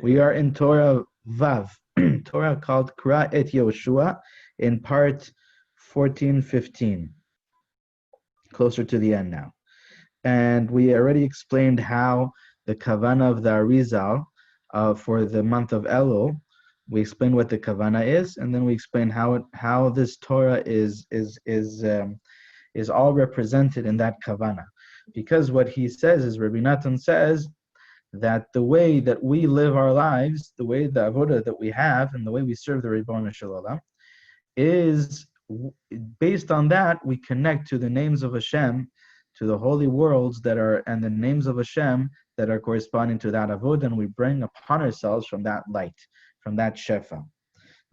We are in Torah Vav, Torah called Kra Et Yehoshua, in part 14-15, closer to the end now. And we already explained how the kavana of the Arizal for the month of Elul. We explained what the kavana is, and then we explained how this Torah is all represented in that kavana. Because what he says is, Rabbi Bitton says, that the way that we live our lives, the way the avodah that we have, and the way we serve the Ribono Shel Olam, is based on that we connect to the names of Hashem, to the holy worlds that are, and the names of Hashem that are corresponding to that avodah, and we bring upon ourselves from that light, from that shefa.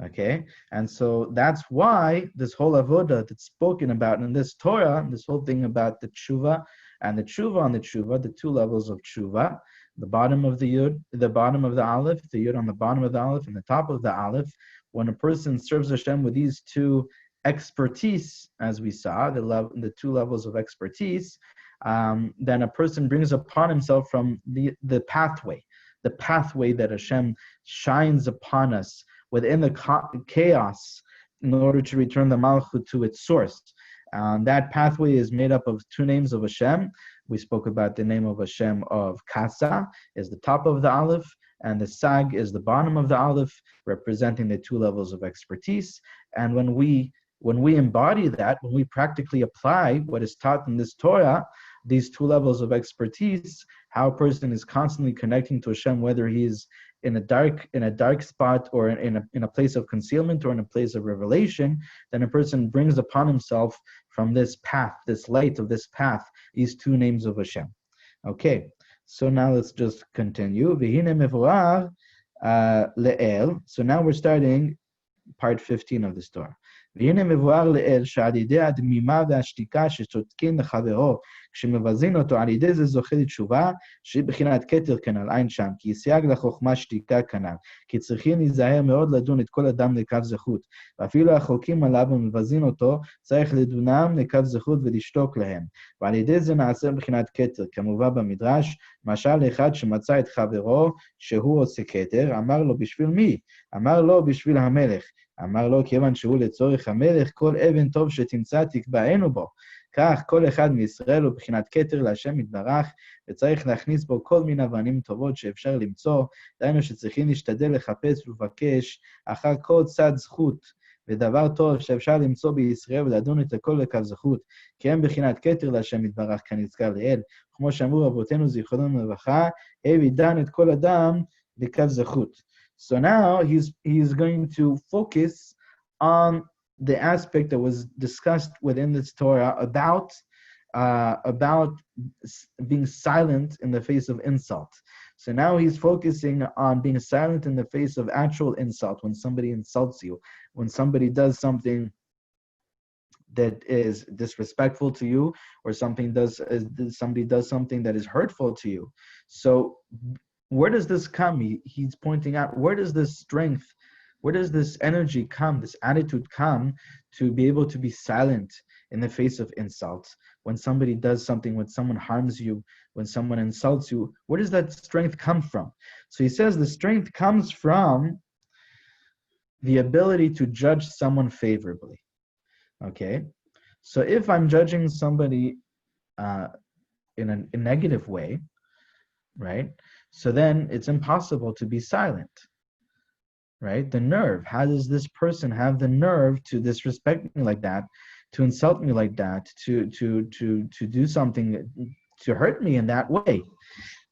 Okay, and so that's why this whole avodah that's spoken about in this Torah, this whole thing about the tshuva and the tshuva on the tshuva, the two levels of tshuva, the bottom of the yud, the bottom of the aleph, the yud on the bottom of the aleph, and the top of the aleph. When a person serves Hashem with these two expertise, as we saw, the two levels of expertise, then a person brings upon himself from the pathway that Hashem shines upon us within the chaos in order to return the Malchut to its source. That pathway is made up of two names of Hashem. We spoke about the name of Hashem of Kasa is the top of the aleph, and the Sag is the bottom of the aleph, representing the two levels of expertise. And when we embody that, when we practically apply what is taught in this Torah, these two levels of expertise, how a person is constantly connecting to Hashem, whether he's in a dark spot or in a place of concealment or in a place of revelation, then a person brings upon himself from this path, this light of this path, these two names of Hashem. Okay, so now let's just continue. V'hine mevorar le'el. So now we're starting part 15 of the story. והנה מבואר לאל שעל ידי הדמימה והשתיקה ששותקים לחברו כשמבזין אותו, על ידי זה זוכה לתשובה שהיא בחינת כתר כנ"ל, אין שם, כי סייג לחוכמה שתיקה כנ"ל, כי צריכים להיזהר מאוד לדון את כל אדם לקו זכות, ואפילו החולקים עליו ומבזין אותו, צריך לדונם לקו זכות ולשתוק להם, ועל ידי זה נעשה בחינת כתר, כמובן במדרש, משל לאחד שמצא את חברו שהוא עושה כתר, אמר לו בשביל מי? אמר לו בשביל המלך. אמר לו, כיוון שהוא לצורך המלך, כל אבן טוב שתמצא תקבענו בו. כך כל אחד מישראל הוא בחינת כתר להשם יתברך, וצריך להכניס בו כל מיני אבנים טובות שאפשר למצוא, דהיינו שצריכים להשתדל לחפש ולבקש אחר כל צד זכות, ודבר טוב שאפשר למצוא בישראל ולדון את הכל לקו זכות, כי הם בחינת כתר להשם יתברך כנזכר לאל, כמו שאמרו רבותינו זיכרונם לברכה, הוי דן את כל אדם לקו זכות. So now he's going to focus on the aspect that was discussed within this Torah about being silent in the face of insult. So now he's focusing on being silent in the face of actual insult, when somebody insults you, when somebody does something that is disrespectful to you, or somebody does something that is hurtful to you. So where does this come? He's pointing out, where does this strength, where does this energy come, this attitude come to be able to be silent in the face of insults? When somebody does something, when someone harms you, when someone insults you, where does that strength come from? So he says the strength comes from the ability to judge someone favorably. Okay? So if I'm judging somebody in a negative way, right? So then it's impossible to be silent, right? The nerve, how does this person have the nerve to disrespect me like that, to insult me like that, to do something to hurt me in that way?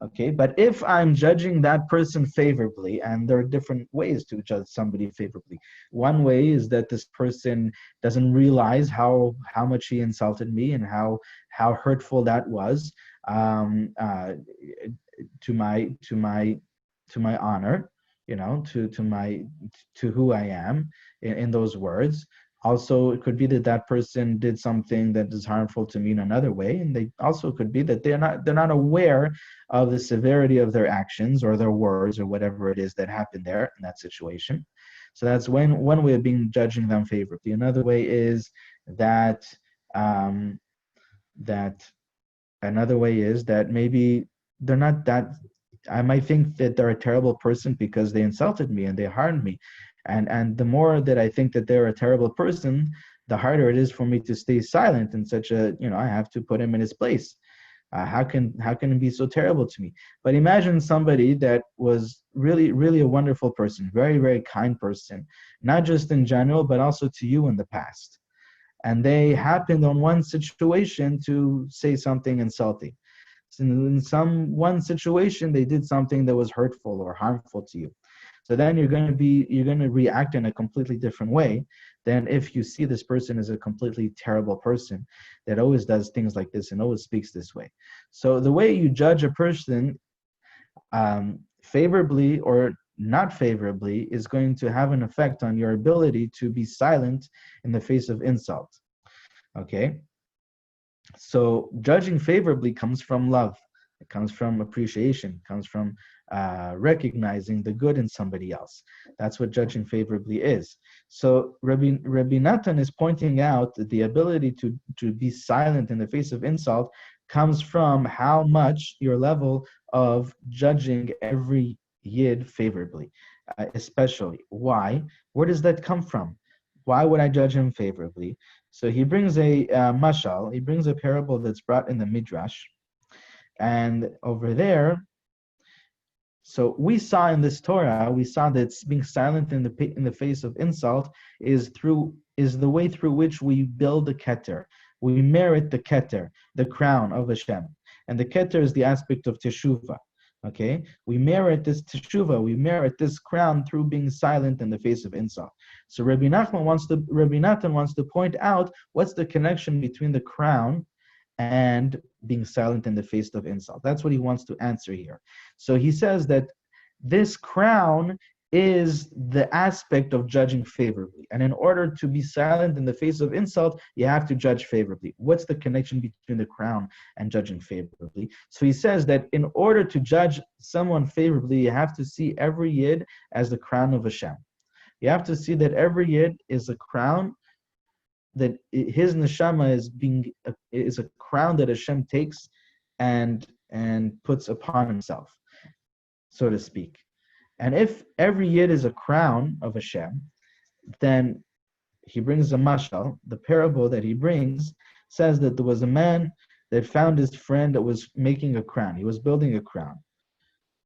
Okay, but if I'm judging that person favorably, and there are different ways to judge somebody favorably. One way is that this person doesn't realize how much he insulted me and how hurtful that was to my honor, you know, to who I am in those words. Also, it could be that person did something that is harmful to me in another way, and they also could be that they're not aware of the severity of their actions or their words or whatever it is that happened there in that situation. So that's one way of judging them favorably. Another way is that another way is that maybe they're not that I might think that they're a terrible person because they insulted me and they harmed me. And the more that I think that they're a terrible person, the harder it is for me to stay silent in such a, I have to put him in his place. How can it be so terrible to me? But imagine somebody that was really, really a wonderful person, very, very kind person, not just in general, but also to you in the past. And they happened on one situation to say something insulting. So in one situation, they did something that was hurtful or harmful to you. So then you're going to react in a completely different way than if you see this person as a completely terrible person that always does things like this and always speaks this way. So the way you judge a person favorably or not favorably is going to have an effect on your ability to be silent in the face of insult. Okay? So judging favorably comes from love. It comes from appreciation. It comes from recognizing the good in somebody else. That's what judging favorably is. So Rabbi Natan is pointing out that the ability to be silent in the face of insult comes from how much your level of judging every yid favorably, especially. Why? Where does that come from? Why would I judge him favorably? So he brings a mashal, he brings a parable that's brought in the Midrash. And over there, so we saw in this Torah, we saw that being silent in the face of insult is the way through which we build the keter. We merit the keter, the crown of Hashem. And the keter is the aspect of teshuvah. Okay? We merit this teshuvah, we merit this crown through being silent in the face of insult. So Rabbi Natan wants to point out what's the connection between the crown and being silent in the face of insult. That's what he wants to answer here. So he says that this crown is the aspect of judging favorably. And in order to be silent in the face of insult, you have to judge favorably. What's the connection between the crown and judging favorably? So he says that in order to judge someone favorably, you have to see every yid as the crown of Hashem. You have to see that every yid is a crown, that his neshama is a crown that Hashem takes and puts upon himself, so to speak. And if every yid is a crown of Hashem, then he brings a mashal. The parable that he brings says that there was a man that found his friend that was making a crown. He was building a crown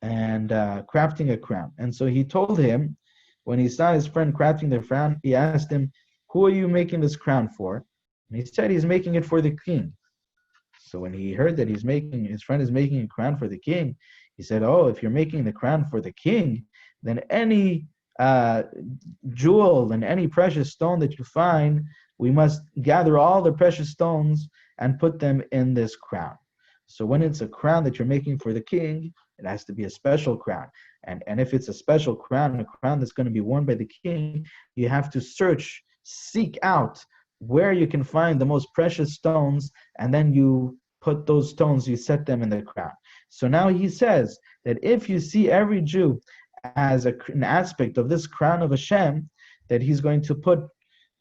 and crafting a crown. And so he told him, when he saw his friend crafting the crown, he asked him, "Who are you making this crown for?" And he said he's making it for the king. So when he heard that his friend is making a crown for the king, he said, "Oh, if you're making the crown for the king, then any jewel and any precious stone that you find, we must gather all the precious stones and put them in this crown." So when it's a crown that you're making for the king, it has to be a special crown. And if it's a special crown, a crown that's going to be worn by the king, you have to seek out where you can find the most precious stones, and then you put those stones, you set them in the crown. So now he says that if you see every Jew as an aspect of this crown of Hashem, that he's going to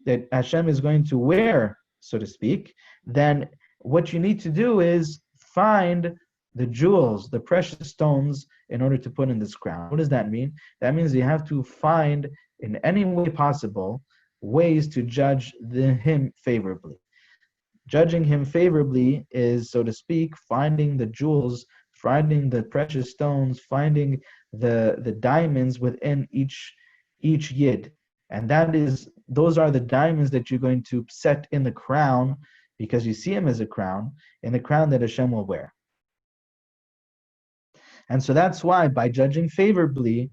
that Hashem is going to wear, so to speak, then what you need to do is find the jewels, the precious stones, in order to put in this crown. What does that mean? That means you have to find, in any way possible, ways to judge him favorably. Judging him favorably is, so to speak, finding the jewels, finding the precious stones, finding the diamonds within each yid. And those are the diamonds that you're going to set in the crown, because you see him as a crown, in the crown that Hashem will wear. And so that's why, by judging favorably,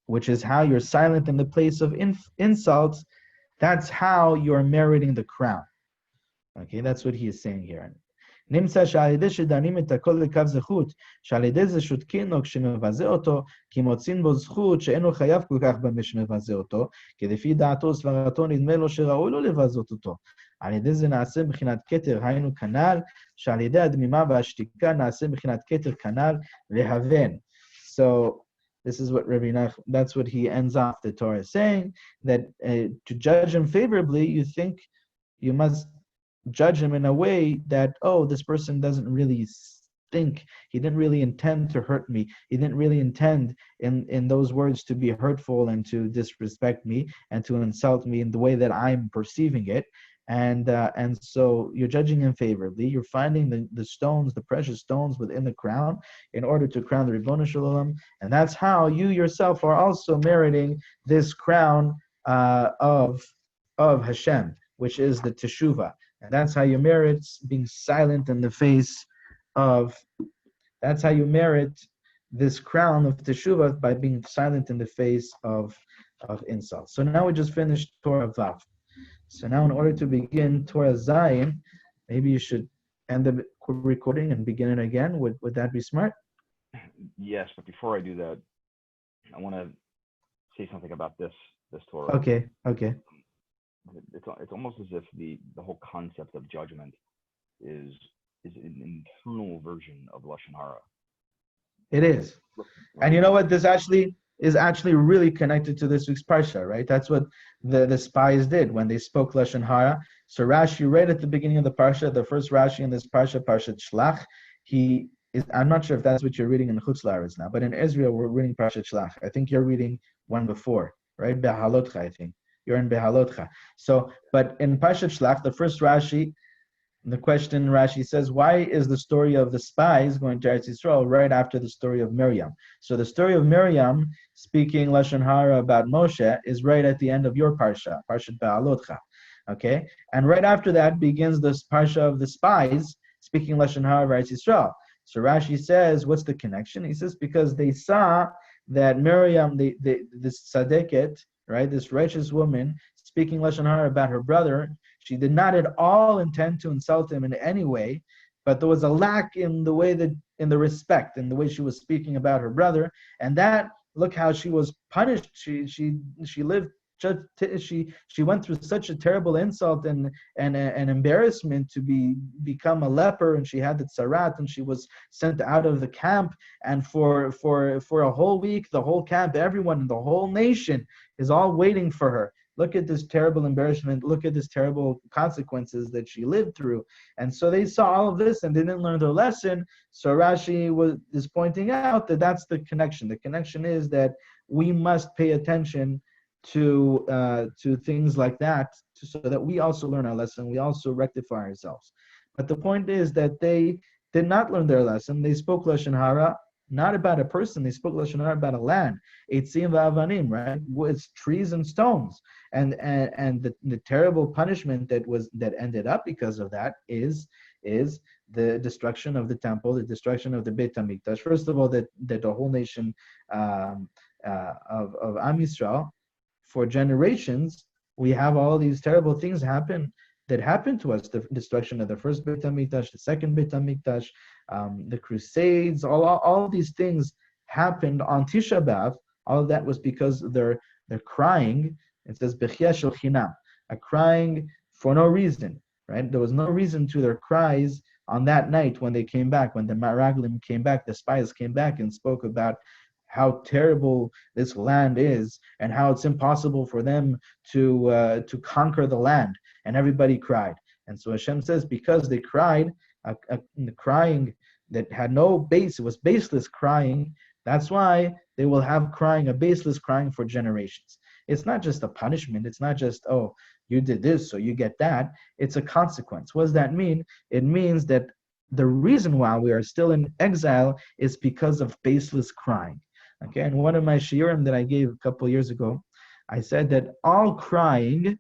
which is how you're silent in the place of insults, that's how you're meriting the crown. Okay, that's what he is saying here. נמצא שעל ידי שדנים את הכל לקו זכות, שעל ידי זה שותקים לו כשמבזה אותו, כי מוצאים בו זכות שאינו חייב כל כך במה שמבזה אותו, כי לפי דעתו וסברתו נדמה לו שראוי לו לבזות אותו. על ידי זה נעשה בחינת כתר, היינו כנ"ל, שעל ידי הדמימה והשתיקה נעשה בחינת כתר כנ"ל, להבן. So this is what Rabbi Nachman, that's what he ends off the Torah saying, that to judge him favorably, you think you must judge him in a way that, oh, this person doesn't really think, he didn't really intend to hurt me. He didn't really intend in those words to be hurtful and to disrespect me and to insult me in the way that I'm perceiving it. And so you're judging him favorably. You're finding the stones, the precious stones within the crown in order to crown the Ribono Shel Olam. And that's how you yourself are also meriting this crown of Hashem, which is the Teshuvah. And that's how you merit being silent in the face of, that's how you merit this crown of Teshuvah, by being silent in the face of insult. So now we just finished Torah Vav. So now in order to begin Torah Zayin, maybe you should end the recording and begin it again. Would that be smart? Yes, but before I do that, I want to say something about this Torah. Okay. It's almost as if the whole concept of judgment is an internal version of Lashon Hara. It is. And you know what? This is actually really connected to this week's Parsha, right? That's what the spies did when they spoke Lashon Hara. So Rashi, right at the beginning of the Parsha, the first Rashi in this Parsha, Parshat Shlach, I'm not sure if that's what you're reading in Chutz La'aretz now, but in Israel, we're reading Parshat Shlach. I think you're reading one before, right? Behalotcha, I think. You're in Behalotcha. So, but in Parshat Shlach, the first Rashi, the question Rashi says, why is the story of the spies going to Eretz Yisrael right after the story of Miriam? So the story of Miriam speaking Lashon Hara about Moshe is right at the end of your Parsha, Parshat Be'alotcha. Okay? And right after that begins this Parsha of the spies speaking Lashon Hara of Eretz Yisrael. So Rashi says, what's the connection? He says, because they saw that Miriam, this tzaddiket, right, this righteous woman, speaking Lashon Hara about her brother, she did not at all intend to insult him in any way, but there was a lack in the way in the respect, in the way she was speaking about her brother, and that, look how she was punished. She lived. She went through such a terrible insult and embarrassment to become a leper, and she had the tzarat, and she was sent out of the camp, and for a whole week, the whole camp, everyone in the whole nation is all waiting for her. Look at this terrible embarrassment. Look at this terrible consequences that she lived through. And so they saw all of this and they didn't learn their lesson. So Rashi is pointing out that that's the connection. The connection is that we must pay attention to things like that, so that we also learn our lesson. We also rectify ourselves. But the point is that they did not learn their lesson. They spoke Lashon Hara, not about a person. They spoke Lashon Hara about a land. Eitzim v'avanim, right? It's trees and stones. And the terrible punishment that ended up because of that is the destruction of the temple, the destruction of the Beit HaMikdash. First of all, that the whole nation of Am Yisrael, for generations, we have all these terrible things that happened to us. The destruction of the first Beit HaMikdash, the second Beit HaMikdash, the Crusades, all these things happened on Tisha B'Av. All of that was because they're crying. It says Bechia Shel Chinam, a crying for no reason, right? There was no reason to their cries on that night when they came back, when the Maraglim came back, the spies came back and spoke about how terrible this land is and how it's impossible for them to conquer the land. And everybody cried. And so Hashem says, because they cried, the crying that had no base, it was baseless crying, that's why they will have crying, a baseless crying for generations. It's not just a punishment. It's not just, oh, you did this, so you get that. It's a consequence. What does that mean? It means that the reason why we are still in exile is because of baseless crying. Okay, and one of my shiurim that I gave a couple years ago, I said that all crying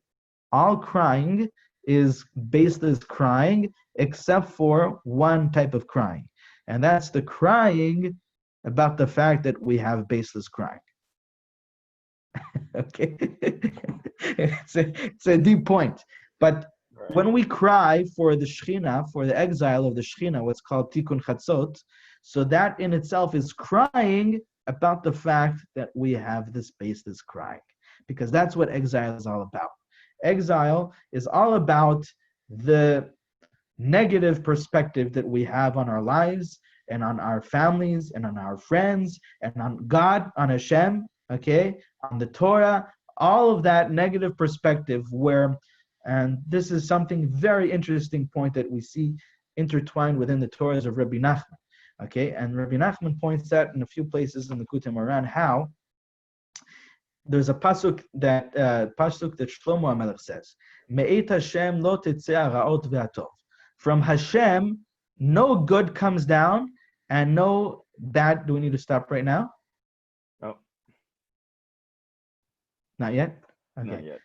is baseless crying, except for one type of crying. And that's the crying about the fact that we have baseless crying. Okay? it's a deep point. But when we cry for the Shekhinah, for the exile of the Shekhinah, what's called Tikkun Chatzot, so that in itself is crying about the fact that we have this baseless crying. Because that's what exile is all about. Exile is all about the negative perspective that we have on our lives and on our families and on our friends and on God, on Hashem, okay, on the Torah, all of that negative perspective and this is something very interesting point that we see intertwined within the Torahs of Rabbi Nachman. Okay, and Rabbi Nachman points out in a few places in the Likutei Moharan how there's a pasuk that Shlomo HaMelech says, "Me'et Hashem lo tetzeh ha'ra'ot ve'atov." From Hashem, no good comes down, and no bad. Do we need to stop right now? Oh, not yet. Okay. not yet.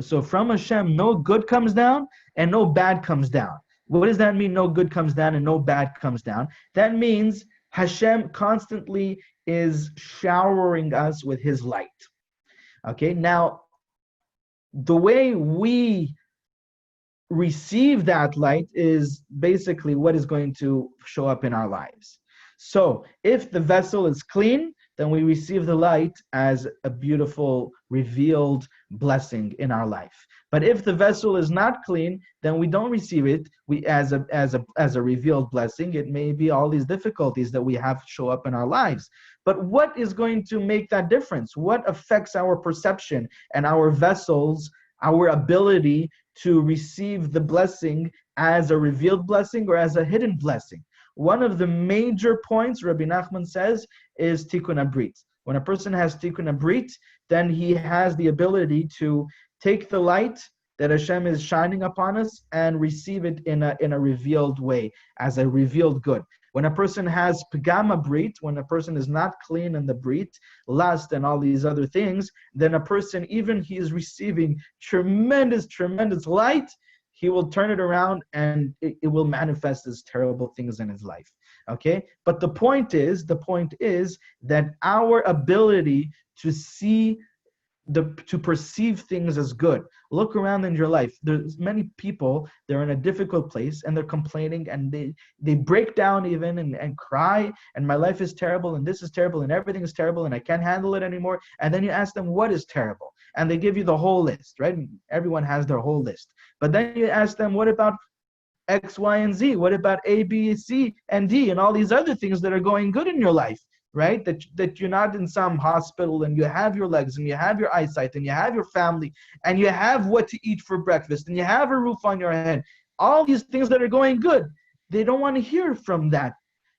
So from Hashem, no good comes down, and no bad comes down. What does that mean? No good comes down and no bad comes down. That means Hashem constantly is showering us with His light. Okay, now the way we receive that light is basically what is going to show up in our lives. So if the vessel is clean, then we receive the light as a beautiful revealed blessing in our life. But if the vessel is not clean, then we don't receive it as a revealed blessing. It may be all these difficulties that we have show up in our lives. But what is going to make that difference? What affects our perception and our vessels, our ability to receive the blessing as a revealed blessing or as a hidden blessing? One of the major points, Rabbi Nachman says, is tikkun habrit. When a person has tikkun habrit, then he has the ability to take the light that Hashem is shining upon us and receive it in a revealed way, as a revealed good. When a person has pagam habrit, when a person is not clean in the brit, lust and all these other things, then a person, even he is receiving tremendous light, he will turn it around and it will manifest as terrible things in his life. Okay? But the point is that our ability to see, to perceive things as good. Look around in your life. There's many people, they're in a difficult place and they're complaining and they break down even and cry, and my life is terrible and this is terrible and everything is terrible and I can't handle it anymore. And then you ask them, what is terrible? And they give you the whole list, right? Everyone has their whole list. But then you ask them, what about X, Y, and Z? What about A, B, C, and D, and all these other things that are going good in your life, right? That you're not in some hospital and you have your legs and you have your eyesight and you have your family and you have what to eat for breakfast and you have a roof on your head. All these things that are going good, they don't want to hear from that.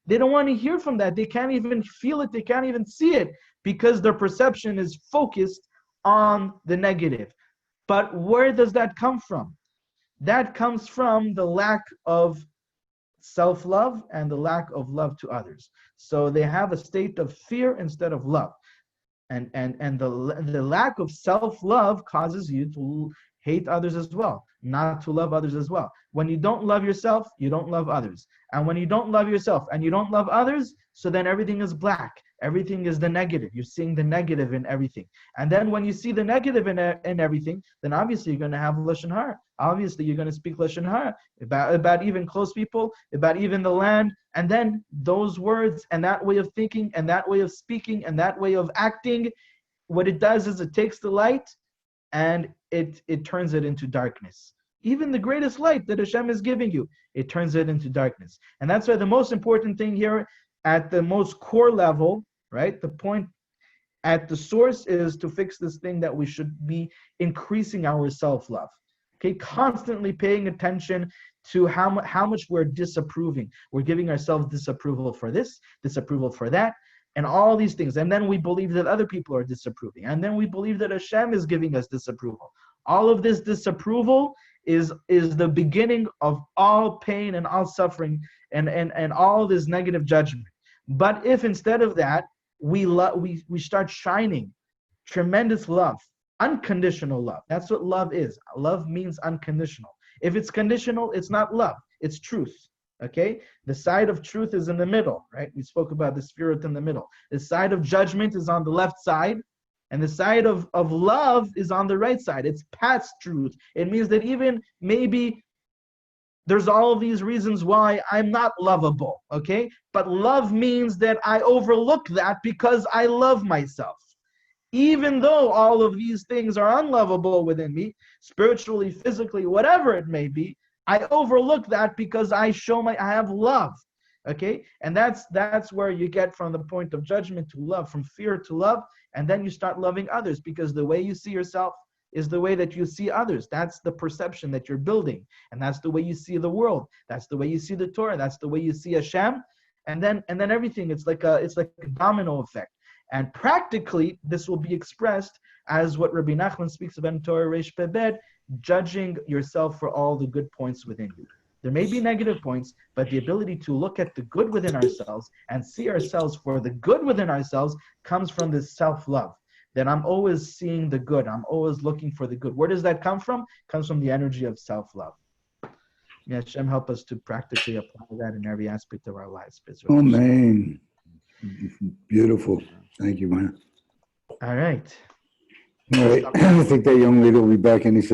They don't want to hear from that. They can't even feel it. They can't even see it because their perception is focused on the negative. But where does that come from? That comes from the lack of self-love and the lack of love to others. So they have a state of fear instead of love. And the lack of self-love causes you to hate others as well, not to love others as well. When you don't love yourself, you don't love others. And when you don't love yourself and you don't love others, so then everything is black. Everything is the negative. You're seeing the negative in everything. And then when you see the negative in everything, then obviously you're going to have Lashon Hara. Obviously you're going to speak Lashon Hara about even close people, about even the land. And then those words and that way of thinking and that way of speaking and that way of acting, what it does is it takes the light and it turns it into darkness. Even the greatest light that Hashem is giving you, it turns it into darkness. And that's why the most important thing here at the most core level, right? The point at the source is to fix this thing that we should be increasing our self-love. Okay, constantly paying attention to how much we're disapproving. We're giving ourselves disapproval for this, disapproval for that, and all these things. And then we believe that other people are disapproving. And then we believe that Hashem is giving us disapproval. All of this disapproval is the beginning of all pain and all suffering and all this negative judgment. But if instead of that, we start shining tremendous love, unconditional love. That's what love is. Love means unconditional. If it's conditional, it's not love, it's truth. Okay? The side of truth is in the middle, right? We spoke about the spirit in the middle. The side of judgment is on the left side, and the side of love is on the right side. It's past truth. It means that even maybe there's all of these reasons why I'm not lovable, okay? But love means that I overlook that because I love myself. Even though all of these things are unlovable within me, spiritually, physically, whatever it may be, I overlook that because I have love, okay? And that's where you get from the point of judgment to love, from fear to love, and then you start loving others because the way you see yourself is the way that you see others. That's the perception that you're building. And that's the way you see the world. That's the way you see the Torah. That's the way you see Hashem. and then everything. It's like a domino effect. And practically, this will be expressed as what Rabbi Nachman speaks of in Torah Reish Pebed, judging yourself for all the good points within you. There may be negative points, but the ability to look at the good within ourselves and see ourselves for the good within ourselves comes from this self-love. That I'm always seeing the good. I'm always looking for the good. Where does that come from? It comes from the energy of self-love. May Hashem help us to practically apply that in every aspect of our lives. Amen. Beautiful. Thank you, man. All right. All right. I think that young lady will be back any second.